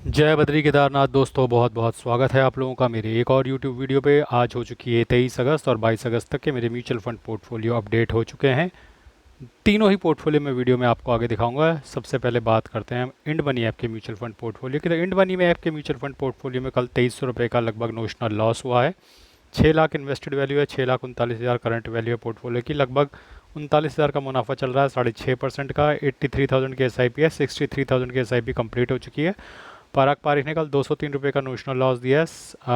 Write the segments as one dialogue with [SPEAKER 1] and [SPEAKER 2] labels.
[SPEAKER 1] जय बद्री केदारनाथ दोस्तों, बहुत बहुत स्वागत है आप लोगों का मेरे एक और यूट्यूब वीडियो पे। आज हो चुकी है 23 अगस्त और 22 अगस्त तक के मेरे म्यूचुअल फंड पोर्टफोलियो अपडेट हो चुके हैं। तीनों ही पोर्टफोलियो में वीडियो में आपको आगे दिखाऊंगा। सबसे पहले बात करते हैं इंड मनी ऐप के म्यूचुअल फंड पोर्टफोलियो की। तो इंड मनी में ऐप के म्यूचुअल फंड पोर्टफोलियो में कल 2300 रुपये का लगभग नोशनल लॉस हुआ है। 6 लाख इन्वेस्टेड वैल्यू है, 6,39,000 करंट वैल्यू है पोर्टफोलियो की। लगभग 39,000 का मुनाफा चल रहा है, 6.5% का। 83,000 की SIP है, 63,000 की SIP कंप्लीट हो चुकी है। पराग पारिक ने कल 203 रुपये का नोशनल लॉस दिया है,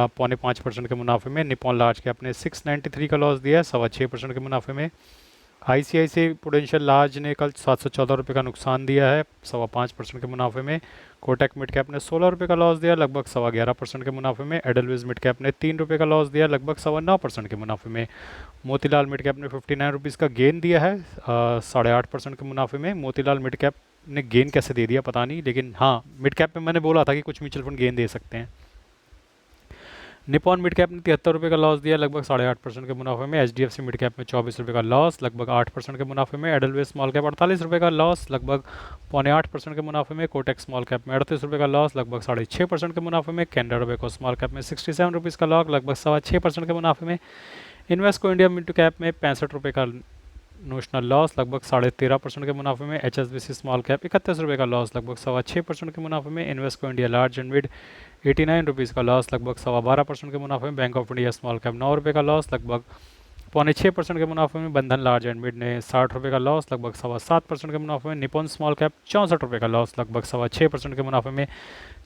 [SPEAKER 1] 5.25% के मुनाफे में। निपॉन लार्ज कैप ने 693 का लॉस दिया है, 6.25% के मुनाफे में। ICICI प्रूडेंशियल लार्ज ने कल 714 रुपये का नुकसान दिया है, 5.25% के मुनाफे में। कोटक मिड कैप ने 16 रुपये का लॉस दिया, लगभग 11.25% के मुनाफे में। एडलविज मिड कैप ने 3 रुपये का लॉस दिया, लगभग 9.25% के मुनाफे में। मोतीलाल मिड कैप ने 59 रुपीज़ का गेन दिया है, 8.5% के मुनाफे में। मोतीलाल मिड कैप ने गेन कैसे दे दिया पता नहीं, लेकिन हाँ, मिड कैप में मैंने बोला था कि कुछ म्यूचुअल फंड गेन दे सकते हैं। निपॉन मिड कैप ने 73 रुपये का लॉस दिया, लगभग 8.5% के मुनाफे में। HDFC मिड कैप में 24 रुपये का लॉस, लगभग 8% के मुनाफे में। एडलवेज स्मॉल कैप 48 रुपये का लॉस, लगभग 5.8% के मुनाफे में। कोटेक स्मॉल कैप में 38 रुपये का लॉस, लगभग 6.5% के मुनाफे में। कैनरा रोबेको स्मॉल कैप में 67 रुपीज़ का लॉस, लगभग 6.25% के मुनाफे में। इन्वेस्को इंडिया मिड कैप में 65 रुपये का नोशनल लॉस, लगभग 13.5% के मुनाफे में। HSBC स्मॉल कैप 31 रुपये का लॉस, लगभग 6.25% के मुनाफे में। Invesco India large and mid 89 rupees का लॉस, लगभग 12.25% के मुनाफे में। Bank of India small cap 9 रुपये का लॉस, लगभग 5.6% के मुनाफे में। बंधन लार्ज एंड मिड ने 60 रुपये का लॉस, लगभग 7.25% के मुनाफे में। निपॉन स्मॉल कैप 64 रुपये का लॉस, लगभग 6.25% के मुनाफे में।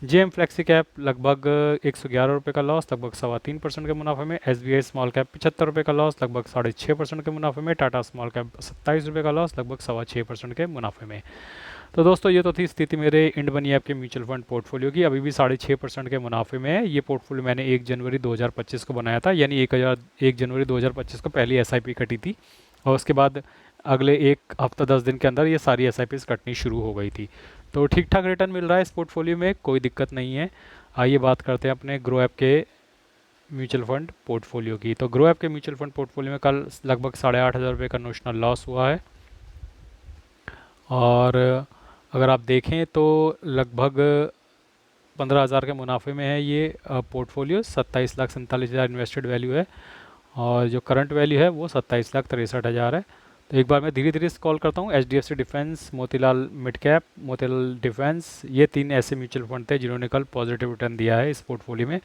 [SPEAKER 1] JM फ्लेक्सी कैप लगभग 111 रुपये का लॉस, लगभग 3.25% के मुनाफे में। SBI स्मॉल कैप 75 रुपये का लॉस, लगभग 6.5% के मुनाफे में। टाटा स्मॉल कैप 27 रुपये का लॉस, लगभग 6.25% के मुनाफे में। तो दोस्तों, ये तो थी स्थिति मेरे इंड मनी ऐप के म्यूचुअल फंड पोर्टफोलियो की। अभी भी 6.5% के मुनाफे में है। ये पोर्टफोलियो मैंने 1 जनवरी 2025 को बनाया था, यानी 1 जनवरी 2025 को पहली SIP कटी थी, और उसके बाद अगले 1 हफ्ता 10 दिन के अंदर ये सारी SIPs कटनी शुरू हो गई थी। तो ठीक ठाक रिटर्न मिल रहा है इस पोर्टफोलियो में, कोई दिक्कत नहीं है। आइए बात करते हैं अपने ग्रो ऐप के म्यूचुअल फंड पोर्टफोलियो की। तो ग्रो ऐप के म्यूचुअल फंड पोर्टफोलियो में कल लगभग 8,500 रुपये का नोशनल लॉस हुआ है। और अगर आप देखें तो लगभग 15,000 के मुनाफे में है ये पोर्टफोलियो। 27,47,000 इन्वेस्टेड वैल्यू है, और जो करंट वैल्यू है वो 27,63,000 है। तो एक बार मैं धीरे धीरे स्क्रॉल करता हूँ। HDFC defence, Motilal mid cap, Motilal defence, ये 3 ऐसे म्यूचुअल फंड थे जिन्होंने कल पॉजिटिव रिटर्न दिया है इस पोर्टफोलियो में।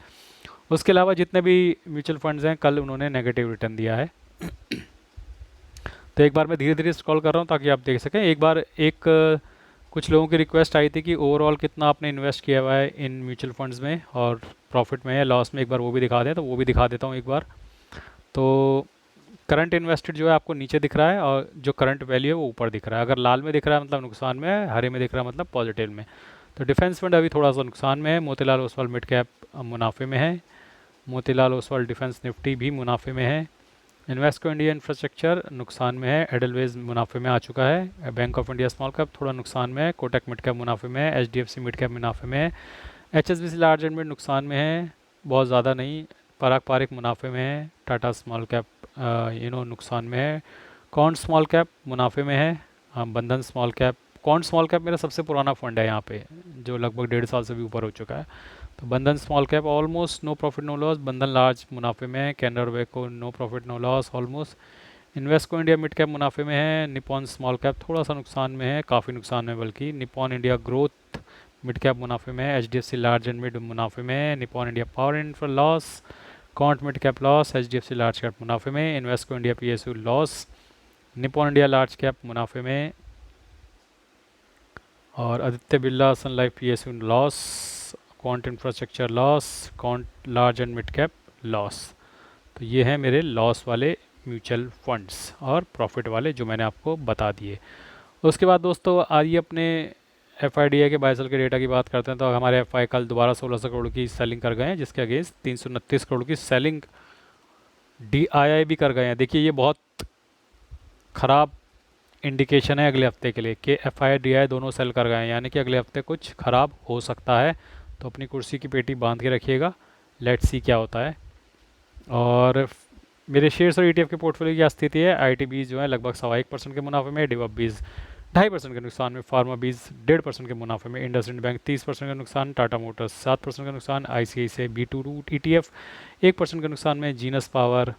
[SPEAKER 1] उसके अलावा जितने भी म्यूचुअल फंड्स हैं, कल उन्होंने नेगेटिव रिटर्न दिया है। तो एक बार मैं धीरे धीरे स्क्रॉल कर रहा हूँ ताकि आप देख सकें। एक बार कुछ लोगों की रिक्वेस्ट आई थी कि ओवरऑल कितना आपने इन्वेस्ट किया हुआ है इन म्यूचुअल फंड्स में, और प्रॉफिट में है, लॉस में, एक बार वो भी दिखा दें। तो वो भी दिखा देता हूँ एक बार। तो करंट इन्वेस्टेड जो है आपको नीचे दिख रहा है, और जो करंट वैल्यू है वो ऊपर दिख रहा है। अगर लाल में दिख रहा है मतलब नुकसान में है, हरे में दिख रहा है मतलब पॉजिटिव में। तो डिफेंस फंड अभी थोड़ा सा नुकसान में है। मोतीलाल ओसवाल मिड कैप मुनाफे में है। मोतीलाल ओसवाल डिफेंस निफ्टी भी मुनाफे में है। इन्वेस्को इंडिया इंफ्रास्ट्रक्चर नुकसान में है। एडलवेज मुनाफे में आ चुका है। Bank of India small cap थोड़ा नुकसान में है। कोटक मिड कैप मुनाफे में है। HDFC मिड कैप मुनाफे में है। HSBC लार्ज एंड मिड नुकसान में है, बहुत ज़्यादा नहीं। पराग पारिक मुनाफे में है। टाटा स्मॉल कैप नुकसान में है। कॉन्ट स्मॉल कैप मुनाफे में है। बंधन small cap, can't small cap मेरा सबसे पुराना फंड है यहाँ पे, जो लगभग 1.5 साल से भी ऊपर हो चुका है। तो Bandhan small cap almost no profit no loss. Bandhan large मुनाफे में है। Canara Robeco no profit no loss almost. Invesco India mid cap मुनाफे में है। निपॉन स्मॉल कैप थोड़ा सा नुकसान में है, काफ़ी नुकसान में बल्कि। Nippon India growth mid cap मुनाफे में है। HDFC लार्ज एंड मिड मुनाफे में है। Nippon India power infra loss. Quant mid cap loss. HDFC large cap मुनाफे में। Invesco India PSU loss. Nippon India large cap मुनाफे में, और Aditya Birla sun life PSU loss. Quant infrastructure loss. Quant large and mid cap loss. तो ये हैं मेरे loss वाले म्यूचुअल फंड्स, और प्रॉफिट वाले जो मैंने आपको बता दिए। उसके बाद दोस्तों, आइए अपने FIDI के बाय सेल के डेटा की बात करते हैं। तो हमारे FI कल दोबारा 1600 करोड़ की सेलिंग कर गए हैं, जिसके अगेंस्ट 329 करोड़ की सेलिंग DII भी कर गए हैं। देखिए, ये बहुत ख़राब इंडिकेशन है अगले हफ्ते के लिए कि FI DI दोनों सेल कर गए हैं, यानी कि अगले हफ्ते कुछ ख़राब हो सकता है। तो अपनी कुर्सी की पेटी बांध के रखिएगा, लेट्स सी क्या होता है। और मेरे शेयर्स और ETF के पोर्टफोलियो की क्या स्थिति है। ITBs जो है लगभग 1.25% के मुनाफे में। DIVBs 2.5% के नुकसान में फार्मा बीज, 1.5% के मुनाफे में इंडसइंड बैंक, 30% का नुकसान टाटा मोटर्स, 7% का नुकसान ICICI B2 रूट ETF, 1% के नुकसान में जीनस पावर,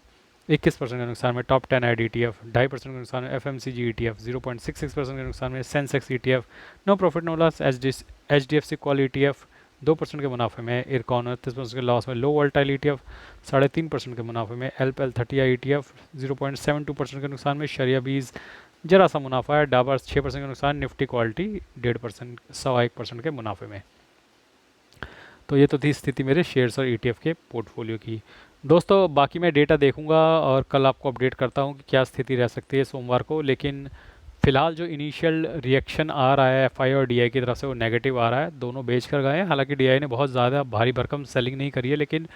[SPEAKER 1] 21% के नुकसान में टॉप 10 एड ETF, 2.5% के नुकसान में FMCG ETF, 0.66% के नुकसान में Sensex ETF, no profit no loss HDFC call ETF, 2% के मुनाफे में इरकॉन, 38% के लॉस में लो वोल्टाइल ETF, 3.5% के मुनाफे में LPL30 ETF, 0.72% के नुकसान में शरिया बीज, जरा सा मुनाफा है डाबर, 6% का नुकसान, निफ्टी क्वालिटी 1.5%, 1.25% के मुनाफे में। तो ये तो थी स्थिति मेरे शेयर्स और ETF के पोर्टफोलियो की। दोस्तों बाकी मैं डेटा देखूंगा और कल आपको अपडेट करता हूँ कि क्या स्थिति रह सकती है सोमवार को, लेकिन फिलहाल जो इनिशियल रिएक्शन आ रहा है FI और DI की तरफ से वो नेगेटिव आ रहा है, दोनों बेच कर गए हैं। हालांकि DI ने बहुत ज़्यादा भारी भरकम सेलिंग नहीं करी है, लेकिन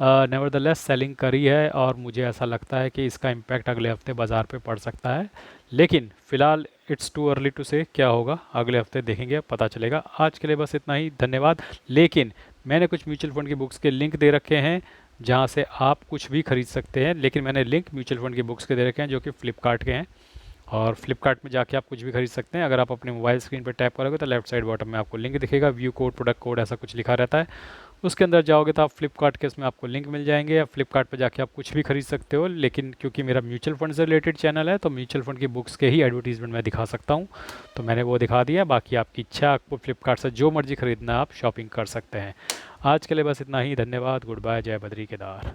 [SPEAKER 1] नेवरदलेस सेलिंग करी है और मुझे ऐसा लगता है कि इसका इम्पैक्ट अगले हफ्ते बाज़ार पे पड़ सकता है। लेकिन फ़िलहाल इट्स टू अर्ली टू से क्या होगा, अगले हफ्ते देखेंगे, पता चलेगा। आज के लिए बस इतना ही, धन्यवाद। लेकिन मैंने कुछ म्यूचुअल फंड की बुक्स के लिंक दे रखे हैं जहाँ से आप कुछ भी खरीद सकते हैं, लेकिन मैंने लिंक म्यूचुअल फंड की बुक्स के दे रखे हैं जो कि फ्लिपकार्ट के हैं, और फ्लिपकार्ट में जाके आप कुछ भी खरीद सकते हैं। अगर आप अपने मोबाइल स्क्रीन पर टैप करोगे तो लेफ्ट साइड बॉटम में आपको लिंक दिखेगा, व्यू कोड, प्रोडक्ट कोड, ऐसा कुछ लिखा रहता है। उसके अंदर जाओगे तो आप फ्लिपकार्ट के इसमें आपको लिंक मिल जाएंगे, या फ्लिपकार्ट पर जाके आप कुछ भी खरीद सकते हो। लेकिन क्योंकि मेरा म्यूचुअल फंड से रिलेटेड चैनल है तो म्यूचुअल फंड की बुक्स के ही एडवर्टीजमेंट मैं दिखा सकता हूँ, तो मैंने वो दिखा दिया। बाकी आपकी इच्छा, आपको फ्लिपकार्ट से जो मर्जी खरीदना आप शॉपिंग कर सकते हैं। आज के लिए बस इतना ही, धन्यवाद, गुड बाय, जय बद्री केदार।